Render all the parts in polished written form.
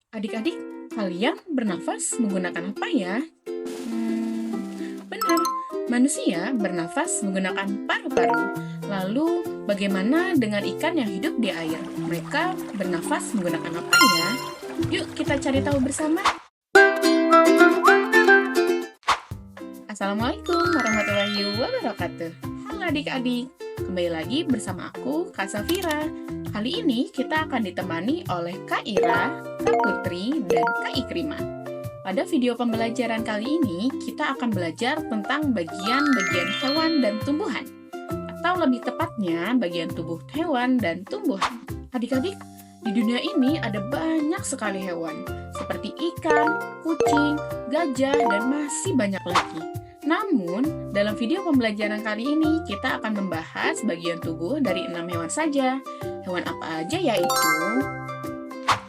Adik-adik, kalian bernafas menggunakan apa ya? Benar, manusia bernafas menggunakan paru-paru. Lalu, bagaimana dengan ikan yang hidup di air? Mereka bernafas menggunakan apa ya? Yuk kita cari tahu bersama. Assalamualaikum warahmatullahi wabarakatuh. Halo adik-adik, kembali lagi bersama aku, Kak Safira. Kali ini kita akan ditemani oleh Kak Ira, Kak Putri, dan Kak Ikrima. Pada video pembelajaran kali ini, kita akan belajar tentang bagian-bagian hewan dan tumbuhan. Atau lebih tepatnya, bagian tubuh hewan dan tumbuhan. Adik-adik, di dunia ini ada banyak sekali hewan, seperti ikan, kucing, gajah, dan masih banyak lagi. Namun, dalam video pembelajaran kali ini, kita akan membahas bagian tubuh dari 6 hewan saja. Hewan apa aja yaitu?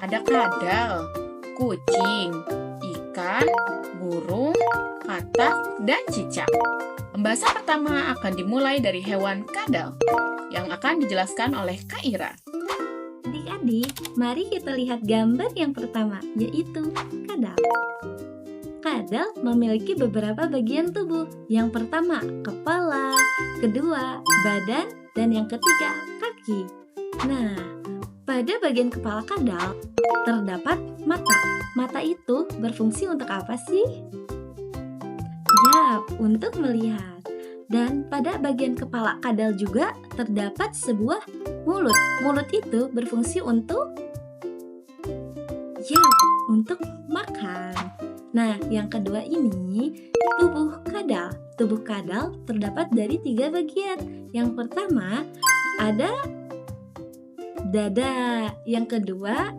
Ada kadal, kucing, ikan, burung, katak, dan cicak. Pembahasan pertama akan dimulai dari hewan kadal, yang akan dijelaskan oleh Kak Ira. Adik-adik, mari kita lihat gambar yang pertama, yaitu kadal. Kadal memiliki beberapa bagian tubuh. Yang pertama, kepala, kedua, badan, dan yang ketiga, kaki. Nah, pada bagian kepala kadal terdapat mata. Mata itu berfungsi untuk apa sih? Ya, untuk melihat. Dan pada bagian kepala kadal juga terdapat sebuah mulut. Mulut itu berfungsi untuk untuk makan. Nah, yang kedua ini tubuh kadal. Tubuh kadal terdapat dari 3 bagian. Yang pertama ada dada, yang kedua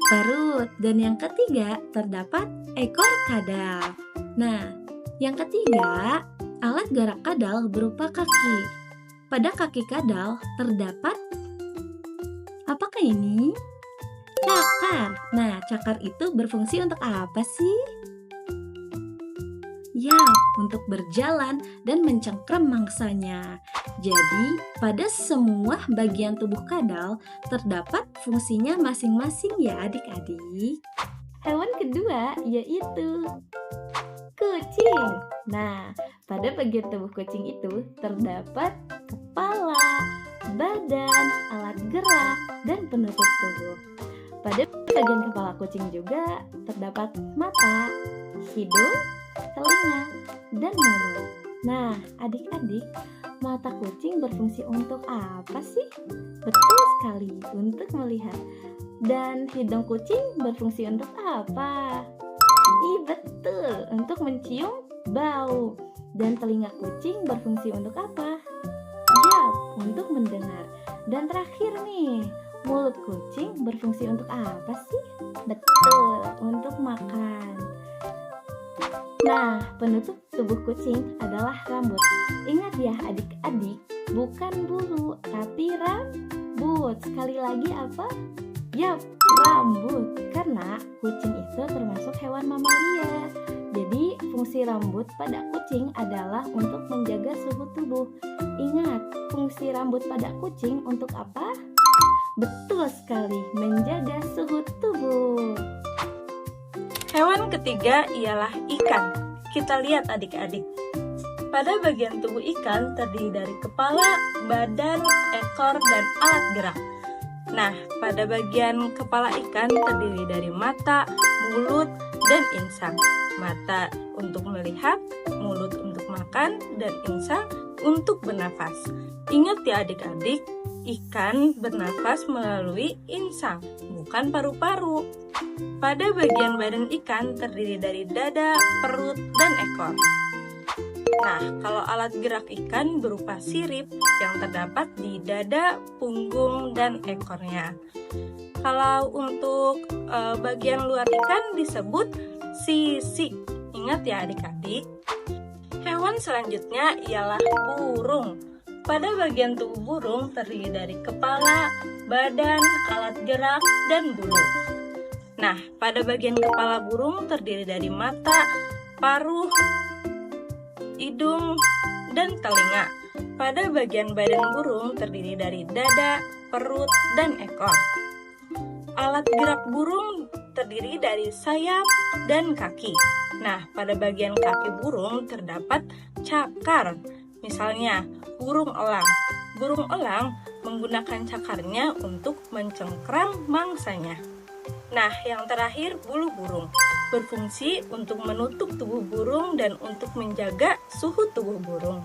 perut, dan yang ketiga terdapat ekor kadal. Nah, yang ketiga, alat gerak kadal berupa kaki. Pada kaki kadal terdapat apakah ini? Cakar. Nah, cakar itu berfungsi untuk apa sih? Ya, untuk berjalan dan mencengkram mangsanya. Jadi, pada semua bagian tubuh kadal terdapat fungsinya masing-masing ya adik-adik. Hewan kedua yaitu kucing. Nah, pada bagian tubuh kucing itu terdapat kepala, badan, alat gerak, dan penutup tubuh. Pada bagian kepala kucing juga terdapat mata, hidung, telinga, dan mulut. Nah, adik-adik, mata kucing berfungsi untuk apa sih? Betul sekali, untuk melihat. Dan hidung kucing berfungsi untuk apa? Betul, untuk mencium bau. Dan telinga kucing berfungsi untuk apa? Yap, untuk mendengar. Dan terakhir nih, mulut kucing berfungsi untuk apa sih? Betul, untuk makan. Nah, penutup tubuh kucing adalah rambut. Ingat ya adik-adik, bukan bulu, tapi rambut. Sekali lagi apa? Yap, rambut. Karena kucing itu termasuk hewan mamalia. Jadi, fungsi rambut pada kucing adalah untuk menjaga suhu tubuh. Ingat, fungsi rambut pada kucing untuk apa? Betul sekali, menjaga suhu tubuh. Hewan ketiga ialah ikan. Kita lihat adik-adik. Pada bagian tubuh ikan terdiri dari kepala, badan, ekor, dan alat gerak. Nah, pada bagian kepala ikan terdiri dari mata, mulut, dan insang. Mata untuk melihat, mulut untuk makan, dan insang untuk bernafas. Ingat ya adik-adik, ikan bernafas melalui insang, bukan paru-paru. Pada bagian badan ikan terdiri dari dada, perut, dan ekor. Nah, kalau alat gerak ikan berupa sirip yang terdapat di dada, punggung, dan ekornya. Kalau untuk bagian luar ikan disebut sisik. Ingat ya adik-adik. Hewan selanjutnya ialah burung. Pada bagian tubuh burung terdiri dari kepala, badan, alat gerak, dan bulu. Nah, pada bagian kepala burung terdiri dari mata, paruh, hidung, dan telinga. Pada bagian badan burung terdiri dari dada, perut, dan ekor. Alat gerak burung terdiri dari sayap dan kaki. Nah, pada bagian kaki burung terdapat cakar. Misalnya, burung elang. Burung elang menggunakan cakarnya untuk mencengkram mangsanya. Nah, yang terakhir, bulu burung. Berfungsi untuk menutup tubuh burung dan untuk menjaga suhu tubuh burung.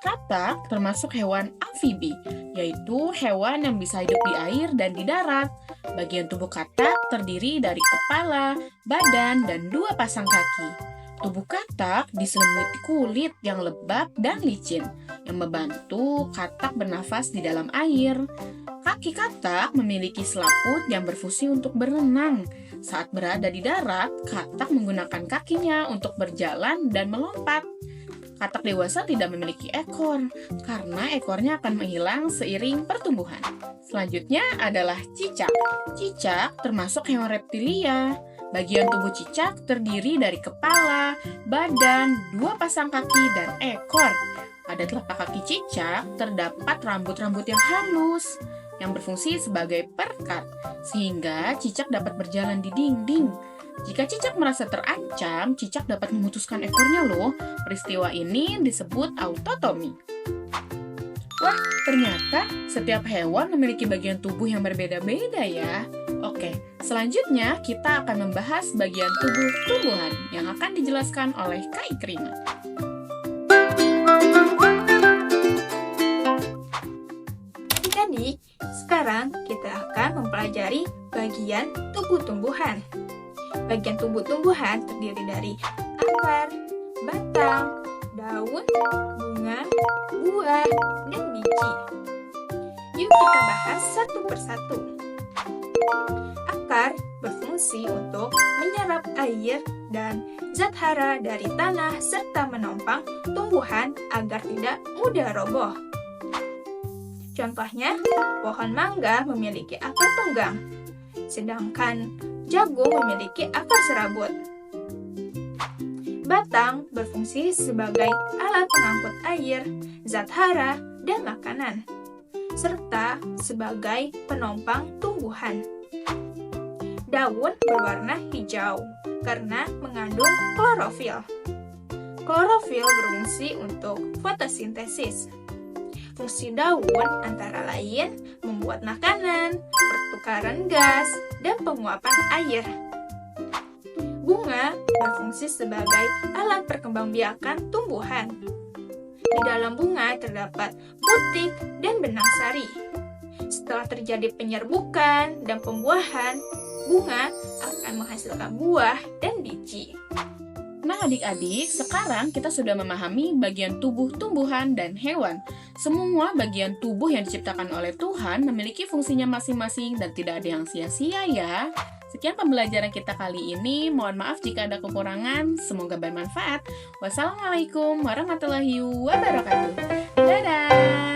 Katak termasuk hewan amfibi, yaitu hewan yang bisa hidup di air dan di darat. Bagian tubuh katak terdiri dari kepala, badan, dan 2 pasang kaki. Tubuh katak diselimuti kulit yang lembab dan licin, yang membantu katak bernafas di dalam air. Kaki katak memiliki selaput yang berfungsi untuk berenang. Saat berada di darat, katak menggunakan kakinya untuk berjalan dan melompat. Katak dewasa tidak memiliki ekor, karena ekornya akan menghilang seiring pertumbuhan. Selanjutnya adalah cicak. Cicak termasuk hewan reptilia. Bagian tubuh cicak terdiri dari kepala, badan, 2 pasang kaki, dan ekor. Pada telapak kaki cicak terdapat rambut-rambut yang halus yang berfungsi sebagai perekat, sehingga cicak dapat berjalan di dinding. Jika cicak merasa terancam, cicak dapat memutuskan ekornya loh. Peristiwa ini disebut autotomi. Wah, ternyata setiap hewan memiliki bagian tubuh yang berbeda-beda ya. Oke, selanjutnya kita akan membahas bagian tubuh tumbuhan yang akan dijelaskan oleh Kak Ikrima. Adik-adik, sekarang kita akan mempelajari bagian tubuh tumbuhan. Bagian tubuh tumbuhan terdiri dari akar, batang, daun, bunga, buah, dan biji. Yuk kita bahas satu persatu. Akar berfungsi untuk menyerap air dan zat hara dari tanah serta menopang tumbuhan agar tidak mudah roboh. Contohnya, pohon mangga memiliki akar tunggang, sedangkan jagung memiliki akar serabut. Batang berfungsi sebagai alat pengangkut air, zat hara, dan makanan, serta sebagai penopang tumbuhan. Daun berwarna hijau karena mengandung klorofil. Klorofil berfungsi untuk fotosintesis. Fungsi daun antara lain membuat makanan, pertukaran gas, dan penguapan air. Bunga berfungsi sebagai alat perkembangbiakan tumbuhan. Di dalam bunga terdapat putik dan benang sari. Setelah terjadi penyerbukan dan pembuahan, bunga akan menghasilkan buah dan biji. Nah adik-adik, sekarang kita sudah memahami bagian tubuh tumbuhan dan hewan. Semua bagian tubuh yang diciptakan oleh Tuhan memiliki fungsinya masing-masing dan tidak ada yang sia-sia ya. Sekian pembelajaran kita kali ini. Mohon maaf jika ada kekurangan. Semoga bermanfaat. Wassalamualaikum warahmatullahi wabarakatuh. Dadah!